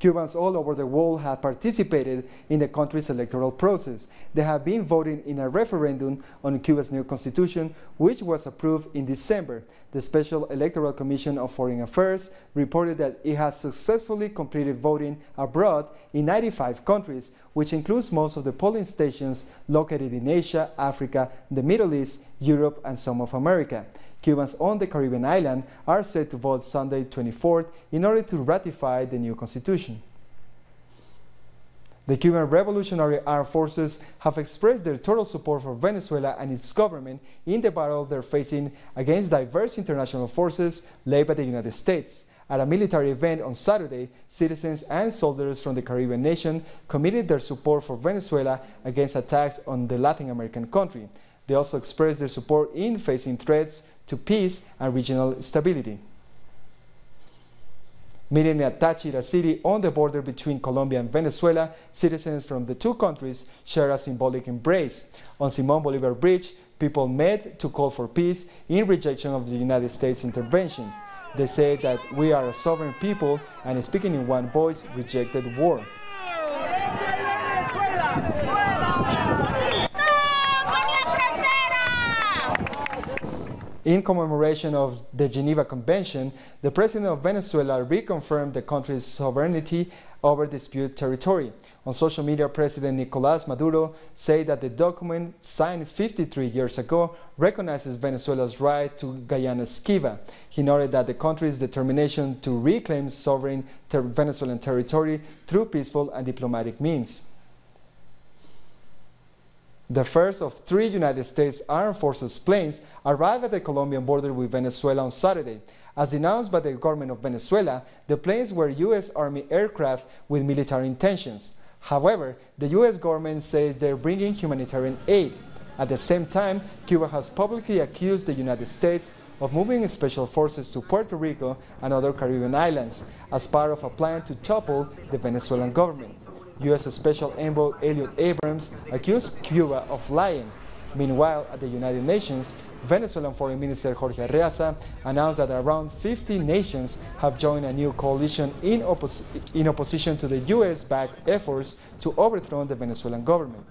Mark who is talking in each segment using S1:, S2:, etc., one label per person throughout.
S1: Cubans all over the world have participated in the country's electoral process. They have been voting in a referendum on Cuba's new constitution, which was approved in December. The Special Electoral Commission of Foreign Affairs reported that it has successfully completed voting abroad in 95 countries, which includes most of the polling stations located in Asia, Africa, the Middle East, Europe, and some of America. Cubans on the Caribbean island are set to vote Sunday 24th in order to ratify the new constitution. The Cuban Revolutionary Armed Forces have expressed their total support for Venezuela and its government in the battle they're facing against diverse international forces led by the United States. At a military event on Saturday, citizens and soldiers from the Caribbean nation committed their support for Venezuela against attacks on the Latin American country. They also expressed their support in facing threats to peace and regional stability. Meeting at Táchira city on the border between Colombia and Venezuela, citizens from the two countries share a symbolic embrace. On Simón Bolívar Bridge, people met to call for peace in rejection of the United States intervention. They say that we are a sovereign people and, speaking in one voice, rejected war. In commemoration of the Geneva Convention, the President of Venezuela reconfirmed the country's sovereignty over disputed territory. On social media, President Nicolás Maduro said that the document, signed 53 years ago, recognizes Venezuela's right to Guyana Esquiva. He noted that the country's determination to reclaim sovereign Venezuelan territory through peaceful and diplomatic means. The first of 3 United States Armed Forces planes arrived at the Colombian border with Venezuela on Saturday. As announced by the government of Venezuela, the planes were U.S. Army aircraft with military intentions. However, the U.S. government says they're bringing humanitarian aid. At the same time, Cuba has publicly accused the United States of moving special forces to Puerto Rico and other Caribbean islands as part of a plan to topple the Venezuelan government. U.S. Special Envoy Elliot Abrams accused Cuba of lying. Meanwhile, at the United Nations, Venezuelan Foreign Minister Jorge Arreaza announced that around 50 nations have joined a new coalition in opposition to the U.S.-backed efforts to overthrow the Venezuelan government.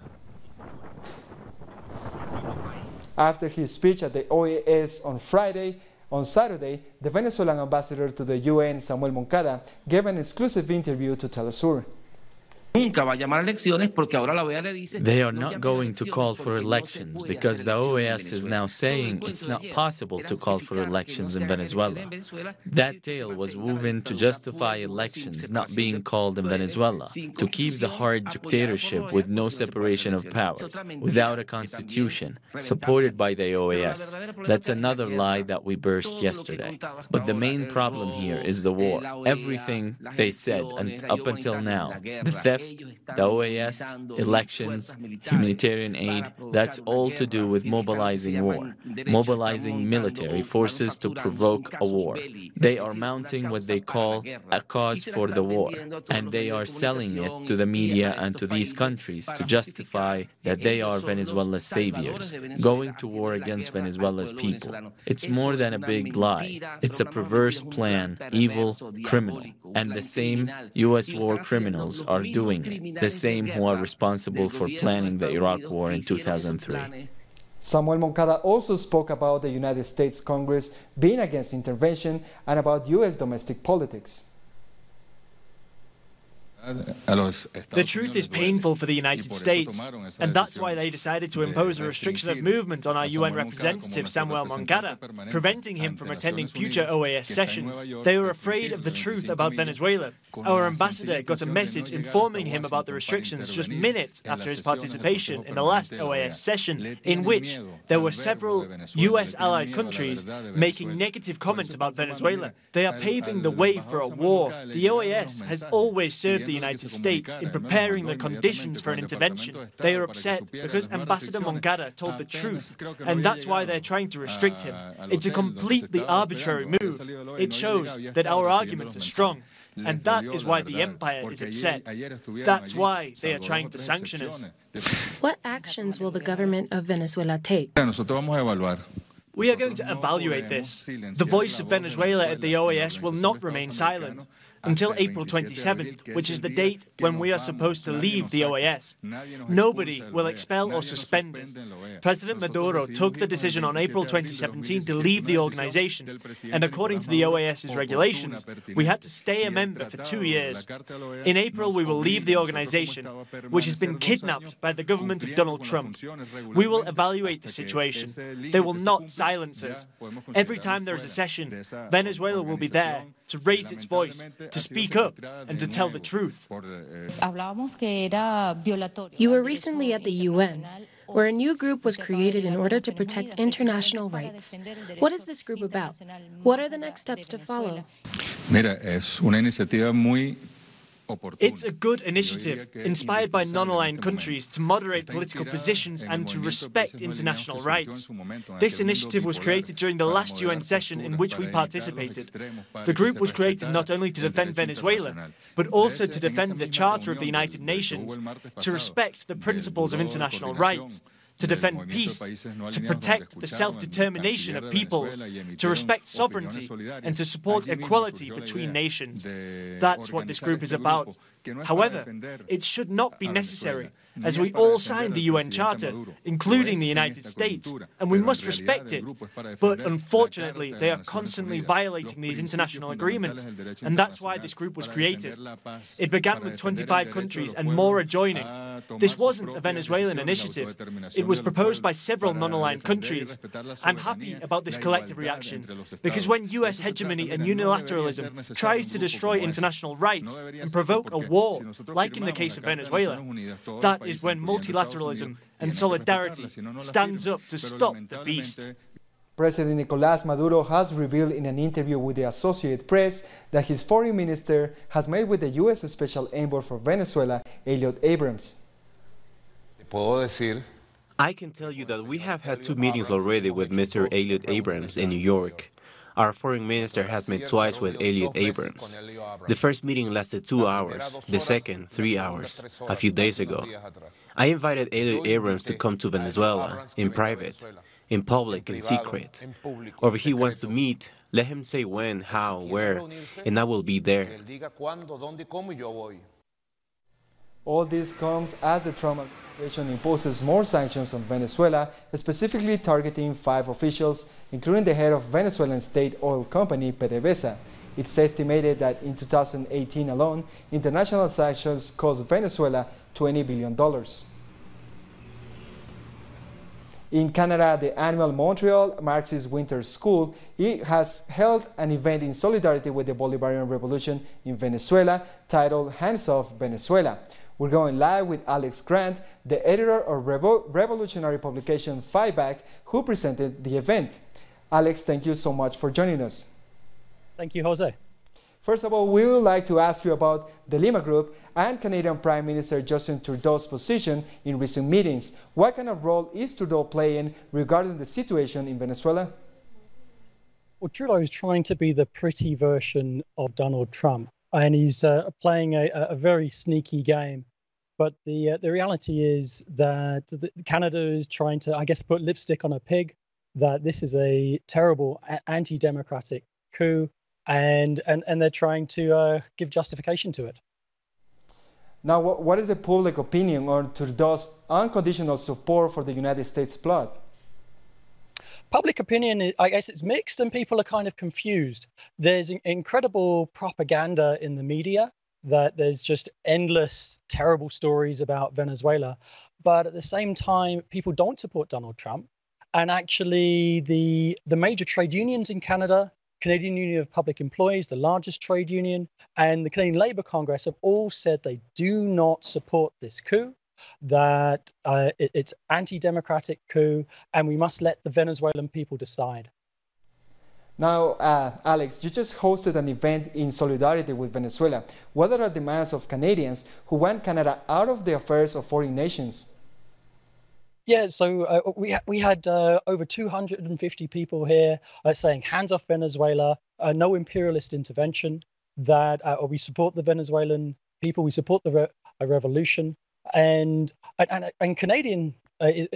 S1: After his speech at the OAS on Saturday, the Venezuelan ambassador to the UN, Samuel Moncada, gave an exclusive interview to Telesur.
S2: They are not going to call for elections because the OAS is now saying it's not possible to call for elections in Venezuela. That tale was woven to justify elections not being called in Venezuela, to keep the hard dictatorship with no separation of powers, without a constitution, supported by the OAS. That's another lie that we burst yesterday. But the main problem here is the war. Everything they said up until now, the theft, the OAS, elections, humanitarian aid, that's all to do with mobilizing war, mobilizing military forces to provoke a war. They are mounting what they call a cause for the war, and they are selling it to the media and to these countries to justify that they are Venezuela's saviors, going to war against Venezuela's people. It's more than a big lie. It's a perverse plan, evil, criminal, and the same U.S. war criminals are doing it, the same who are responsible for planning the Iraq War in 2003.
S1: Samuel Moncada also spoke about the United States Congress being against intervention and about U.S. domestic politics.
S3: The truth is painful for the United States, and that's why they decided to impose a restriction of movement on our UN representative Samuel Moncada, preventing him from attending future OAS sessions. They were afraid of the truth about Venezuela. Our ambassador got a message informing him about the restrictions just minutes after his participation in the last OAS session, in which there were several US allied countries making negative comments about Venezuela. They are paving the way for a war. The OAS has always served the United States in preparing the conditions for an intervention. They are upset because Ambassador Moncada told the truth, and that's why they're trying to restrict him. It's a completely arbitrary move. It shows that our arguments are strong, and that is why the empire is upset. That's why they are trying to sanction us.
S4: What actions will the government of Venezuela take?
S3: We are going to evaluate this. The voice of Venezuela at the OAS will not remain silent. until April 27th, which is the date when we are supposed to leave the OAS. Nobody will expel or suspend us. President Maduro took the decision on April 2017 to leave the organization, and according to the OAS's regulations, we had to stay a member for 2 years. In April, we will leave the organization, which has been kidnapped by the government of Donald Trump. We will evaluate the situation. They will not silence us. Every time there is a session, Venezuela will be there to raise its voice, to speak up, and to tell the truth.
S4: You were recently at the UN, where a new group was created in order to protect international rights. What is this group about? What are the next steps to follow?
S3: It's a good initiative, inspired by non-aligned countries to moderate political positions and to respect international rights. This initiative was created during the last UN session in which we participated. The group was created not only to defend Venezuela, but also to defend the Charter of the United Nations, to respect the principles of international rights, to defend peace, to protect the self-determination of peoples, to respect sovereignty, and to support equality between nations. That's what this group is about. However, it should not be necessary, as we all signed the UN Charter, including the United States, and we must respect it. But unfortunately, they are constantly violating these international agreements, and that's why this group was created. It began with 25 countries, and more are joining. This wasn't a Venezuelan initiative. It was proposed by several non-aligned countries. I'm happy about this collective reaction, because when US hegemony and unilateralism tries to destroy international rights and provoke a war, like in the case of Venezuela, that is when multilateralism and solidarity stands up to stop the beast.
S1: President Nicolás Maduro has revealed in an interview with the Associated Press that his foreign minister has met with the U.S. Special Envoy for Venezuela, Elliot Abrams.
S5: I can tell you that we have had 2 meetings already with Mr. Elliot Abrams in New York. Our foreign minister has met twice with Elliot Abrams. The first meeting lasted 2 hours, the second 3 hours, a few days ago. I invited Elliot Abrams to come to Venezuela, in private, in public and secret. Or if he wants to meet, let him say when, how, where, and I will be there.
S1: All this comes as the Trump administration imposes more sanctions on Venezuela, specifically targeting 5 officials, including the head of Venezuelan state oil company, PDVSA. It's estimated that in 2018 alone, international sanctions cost Venezuela $20 billion. In Canada, the annual Montreal Marxist Winter School has held an event in solidarity with the Bolivarian Revolution in Venezuela titled Hands Off Venezuela. We're going live with Alex Grant, the editor of revolutionary publication Fight Back, who presented the event. Alex, thank you so much for joining us.
S6: Thank you, Jose.
S1: First of all, we would like to ask you about the Lima Group and Canadian Prime Minister Justin Trudeau's position in recent meetings. What kind of role is Trudeau playing regarding the situation in Venezuela?
S6: Well, Trudeau is trying to be the pretty version of Donald Trump, and he's playing a very sneaky game. But the reality is that Canada is trying to, I guess, put lipstick on a pig, that this is a terrible anti-democratic coup, and they're trying to give justification to it.
S1: Now, what is the public opinion on Trudeau's unconditional support for the United States plot?
S6: Public opinion, I guess it's mixed, and people are kind of confused. There's incredible propaganda in the media that there's just endless terrible stories about Venezuela. But at the same time, people don't support Donald Trump. And actually, the major trade unions in Canada, Canadian Union of Public Employees, the largest trade union, and the Canadian Labour Congress have all said they do not support this coup, that it's anti-democratic coup, and we must let the Venezuelan people decide.
S1: Now, Alex, you just hosted an event in solidarity with Venezuela. What are the demands of Canadians who want Canada out of the affairs of foreign nations?
S6: Yeah, so we had over 250 people here saying hands off Venezuela, no imperialist intervention, that we support the Venezuelan people, we support the revolution, and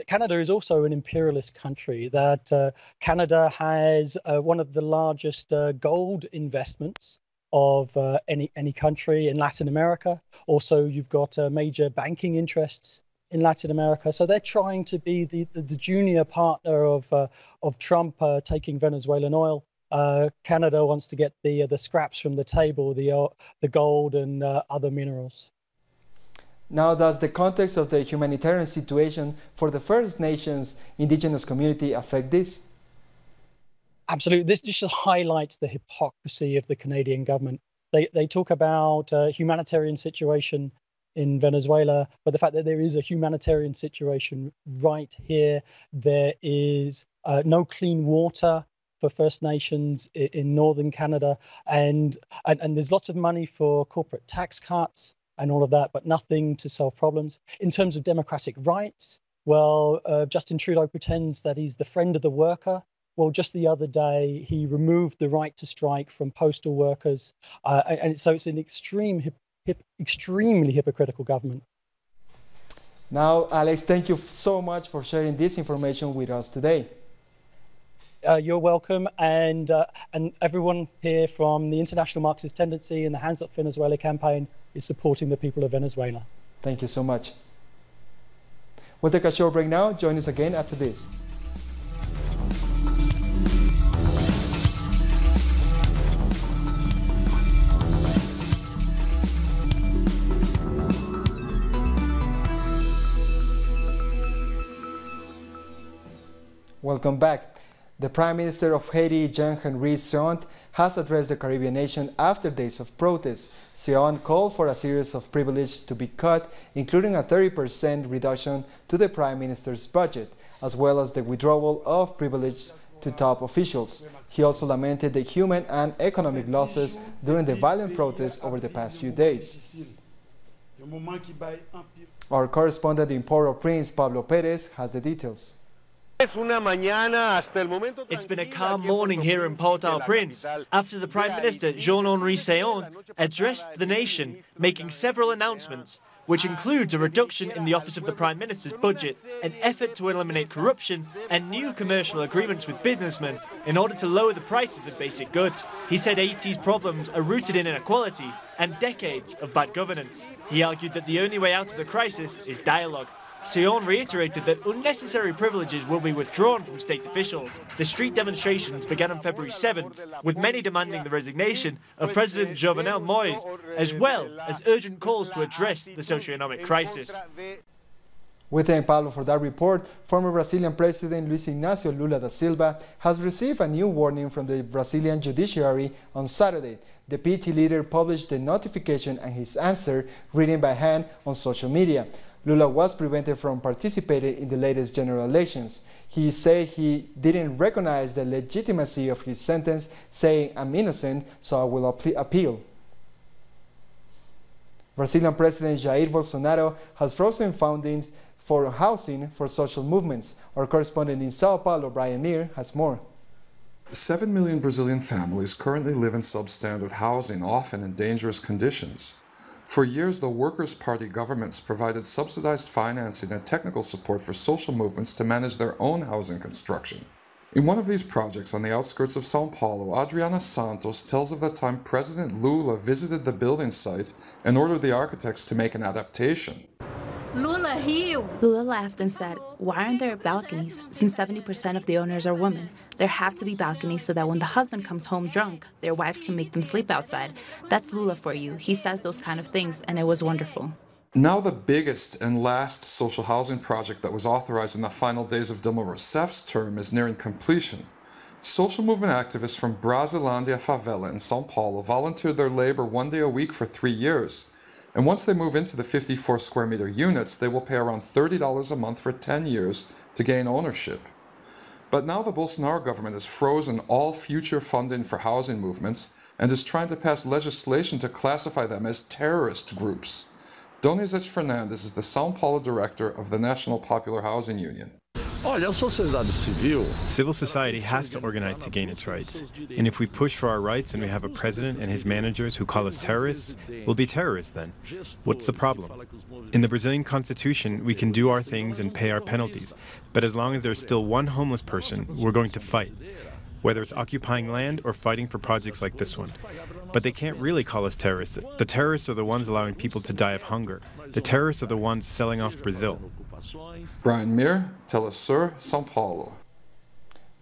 S6: Canada is also an imperialist country, that Canada has one of the largest gold investments of any country in Latin America. Also, you've got major banking interests in Latin America. So they're trying to be the junior partner of Trump taking Venezuelan oil. Canada wants to get the scraps from the table, the gold and other minerals.
S1: Now, does the context of the humanitarian situation for the First Nations indigenous community affect this?
S6: Absolutely. This just highlights the hypocrisy of the Canadian government. They talk about a humanitarian situation in Venezuela, but the fact that there is a humanitarian situation right here, there is no clean water for First Nations in northern Canada, and there's lots of money for corporate tax cuts and all of that, but nothing to solve problems. In terms of democratic rights, well, Justin Trudeau pretends that he's the friend of the worker. Well, just the other day, he removed the right to strike from postal workers. And so it's an extremely hypocritical government.
S1: Now, Alex, thank you so much for sharing this information with us today.
S6: You're welcome, and everyone here from the International Marxist Tendency and the Hands Up Venezuela campaign is supporting the people of Venezuela.
S1: Thank you so much. We'll take a short break now. Join us again after this. Welcome back. The Prime Minister of Haiti, Jean-Henri Seant, has addressed the Caribbean nation after days of protests. Seant called for a series of privileges to be cut, including a 30% reduction to the Prime Minister's budget, as well as the withdrawal of privileges to top officials. He also lamented the human and economic losses during the violent protests over the past few days. Our correspondent in Port-au-Prince, Pablo Perez, has the details.
S3: It's been a calm morning here in Port-au-Prince after the Prime Minister Jean-Henri Seant addressed the nation, making several announcements, which includes a reduction in the Office of the Prime Minister's budget, an effort to eliminate corruption, and new commercial agreements with businessmen in order to lower the prices of basic goods. He said Haiti's problems are rooted in inequality and decades of bad governance. He argued that the only way out of the crisis is dialogue. Seant reiterated that unnecessary privileges will be withdrawn from state officials. The street demonstrations began on February 7th, with many demanding the resignation of President Jovenel Moïse, as well as urgent calls to address the socio-economic crisis.
S1: We thank Pablo for that report. Former Brazilian President Luiz Inácio Lula da Silva has received a new warning from the Brazilian judiciary on Saturday. The PT leader published the notification and his answer written by hand on social media. Lula was prevented from participating in the latest general elections. He said he didn't recognize the legitimacy of his sentence, saying, "I'm innocent, so I will appeal." Brazilian President Jair Bolsonaro has frozen funding for housing for social movements. Our correspondent in Sao Paulo, Brian Meir, has more.
S7: 7 million Brazilian families currently live in substandard housing, often in dangerous conditions. For years, the Workers' Party governments provided subsidized financing and technical support for social movements to manage their own housing construction. In one of these projects on the outskirts of São Paulo, Adriana Santos tells of the time President Lula visited the building site and ordered the architects to make an adaptation.
S8: Lula laughed and said, "Why aren't there balconies? Since 70% of the owners are women, there have to be balconies so that when the husband comes home drunk, their wives can make them sleep outside." That's Lula for you. He says those kind of things, and it was wonderful.
S7: Now the biggest and last social housing project that was authorized in the final days of Dilma Rousseff's term is nearing completion. Social movement activists from Brasilândia Favela in São Paulo volunteered their labor 1 day a week for 3 years. And once they move into the 54 square meter units, they will pay around $30 a month for 10 years to gain ownership. But now the Bolsonaro government has frozen all future funding for housing movements and is trying to pass legislation to classify them as terrorist groups. Donizete Fernandes is the São Paulo director of the National Popular Housing Union.
S9: Civil society has to organize to gain its rights. And if we push for our rights and we have a president and his managers who call us terrorists, we'll be terrorists then. What's the problem? In the Brazilian Constitution, we can do our things and pay our penalties. But as long as there's still one homeless person, we're going to fight. whether it's occupying land or fighting for projects like this one. But they can't really call us terrorists. The terrorists are the ones allowing people to die of hunger. The terrorists are the ones selling off Brazil.
S7: Brian Mir, Telesur, São Paulo.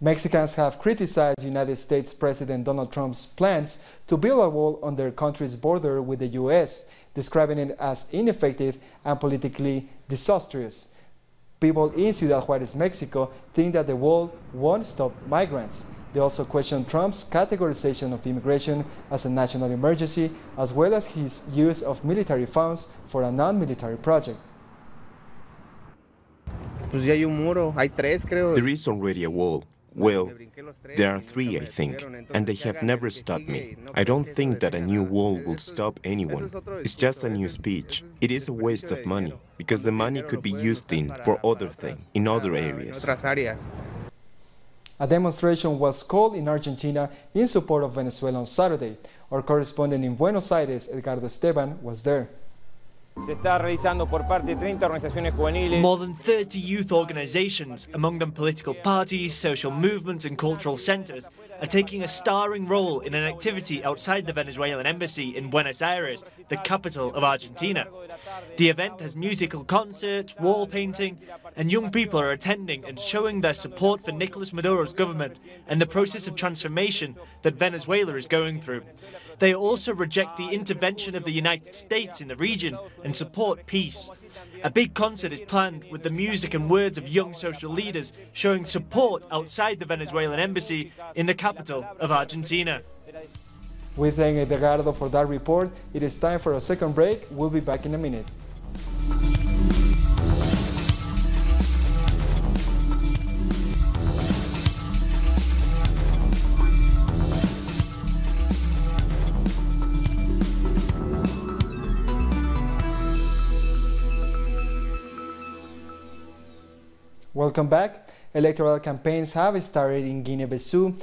S1: Mexicans have criticized United States President Donald Trump's plans to build a wall on their country's border with the U.S., describing it as ineffective and politically disastrous. People in Ciudad Juárez, Mexico, think that the wall won't stop migrants. They also question Trump's categorization of immigration as a national emergency, as well as his use of military funds for a non-military project.
S10: There is already a wall. Well, there are 3, I think, and they have never stopped me. I don't think that a new wall will stop anyone. It's just a new speech. It is a waste of money, because the money could be used for other things, in other areas.
S1: A demonstration was called in Argentina in support of Venezuela on Saturday. Our correspondent in Buenos Aires, Edgardo Esteban, was there.
S3: More than 30 youth organizations, among them political parties, social movements and cultural centers, are taking a starring role in an activity outside the Venezuelan embassy in Buenos Aires, the capital of Argentina. The event has musical concert, wall painting, and young people are attending and showing their support for Nicolas Maduro's government and the process of transformation that Venezuela is going through. They also reject the intervention of the United States in the region and support peace. A big concert is planned with the music and words of young social leaders showing support outside the Venezuelan embassy in the capital of Argentina.
S1: We thank Edgardo for that report. It is time for a second break. We'll be back in a minute. Welcome back. Electoral campaigns have started in Guinea-Bissau.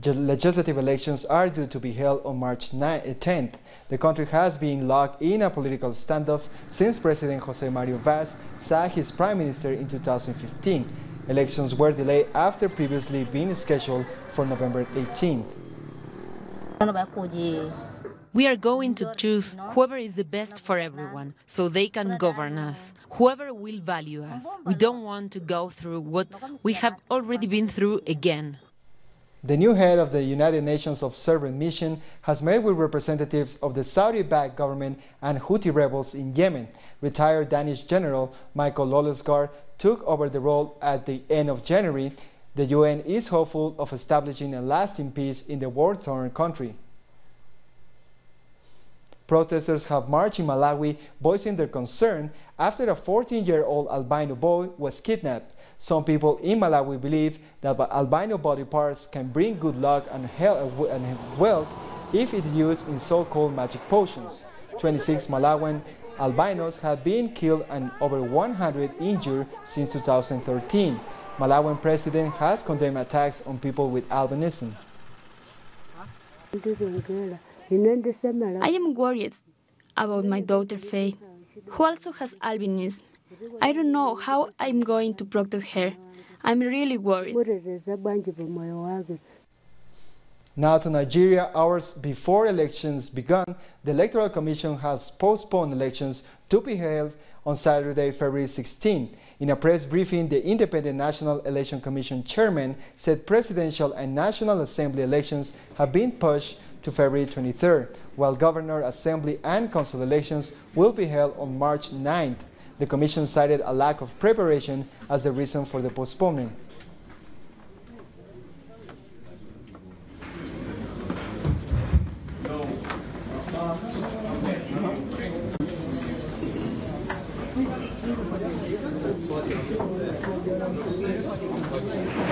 S1: Legislative elections are due to be held on March 10th. The country has been locked in a political standoff since President José Mario Vaz sacked his prime minister in 2015. Elections were delayed after previously being scheduled for November 18th.
S11: We are going to choose whoever is the best for everyone, so they can govern us, whoever will value us. We don't want to go through what we have already been through again.
S1: The new head of the United Nations Observer Mission has met with representatives of the Saudi-backed government and Houthi rebels in Yemen. Retired Danish General Michael Lollesgaard took over the role at the end of January. The UN is hopeful of establishing a lasting peace in the war-torn country. Protesters have marched in Malawi, voicing their concern after a 14-year-old albino boy was kidnapped. Some people in Malawi believe that albino body parts can bring good luck and wealth if it is used in so-called magic potions. 26 Malawian albinos have been killed and over 100 injured since 2013. Malawian president has condemned attacks on people with albinism.
S12: I am worried about my daughter Faye, who also has albinism. I don't know how I'm going to protect her. I'm really worried.
S1: Now to Nigeria. Hours before elections began, the Electoral Commission has postponed elections to be held on Saturday, February 16. In a press briefing, the Independent National Election Commission chairman said presidential and National Assembly elections have been pushed to February 23rd, while Governor, Assembly and Council elections will be held on March 9th. The Commission cited a lack of preparation as the reason for the postponement.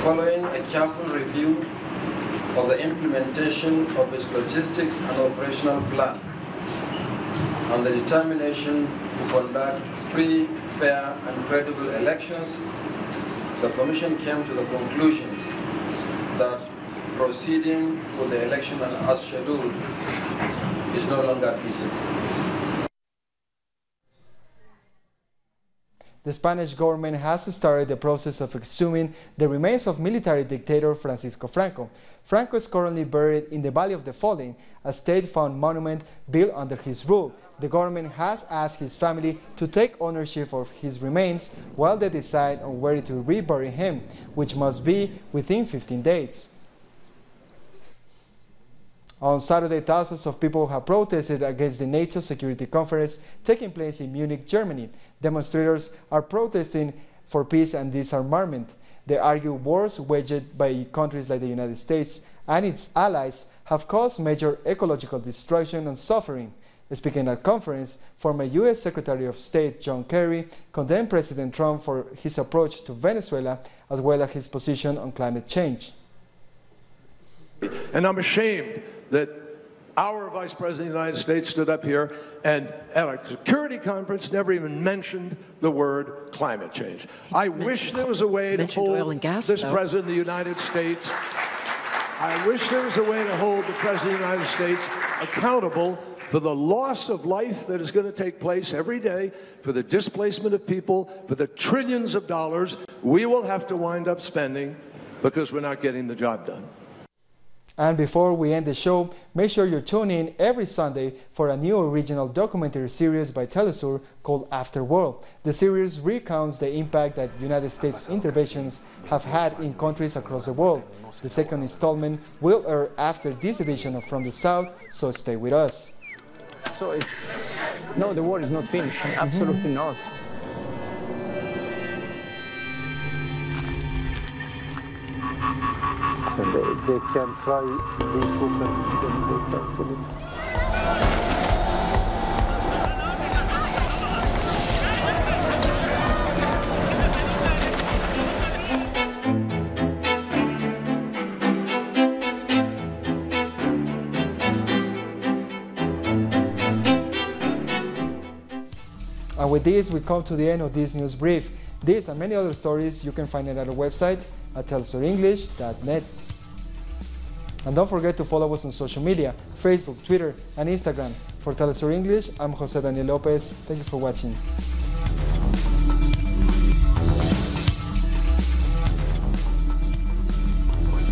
S13: Following a careful review of the implementation of its logistics and operational plan and the determination to conduct free, fair and credible elections, the Commission came to the conclusion that proceeding with the election as scheduled is no longer feasible.
S1: The Spanish government has started the process of exhuming the remains of military dictator Francisco Franco. Franco is currently buried in the Valley of the Fallen, a state-found monument built under his rule. The government has asked his family to take ownership of his remains while they decide on where to rebury him, which must be within 15 days. On Saturday, thousands of people have protested against the NATO Security Conference taking place in Munich, Germany. Demonstrators are protesting for peace and disarmament. They argue wars waged by countries like the United States and its allies have caused major ecological destruction and suffering. Speaking at conference, former U.S. Secretary of State John Kerry condemned President Trump for his approach to Venezuela as well as his position on climate change.
S14: And I'm ashamed that our Vice President of the United States stood up here and at a security conference never even mentioned the word climate change. I wish there was a way to hold this President of the United States. I wish there was a way to hold the President of the United States accountable for the loss of life that is going to take place every day, for the displacement of people, for the trillions of dollars we will have to wind up spending because we're not getting the job done.
S1: And before we end the show, make sure you tune in every Sunday for a new original documentary series by Telesur called Afterworld. The series recounts the impact that United States interventions have had in countries across the world. The second installment will air after this edition of From the South, so stay with us.
S15: So no, the war is not finished, absolutely not.
S16: So they can try this book and then they cancel it.
S1: And with this, we come to the end of this news brief. This and many other stories you can find at our website at telesurenglish.net. And don't forget to follow us on social media, Facebook, Twitter, and Instagram. For Telesur English, I'm Jose Daniel Lopez. Thank you for watching.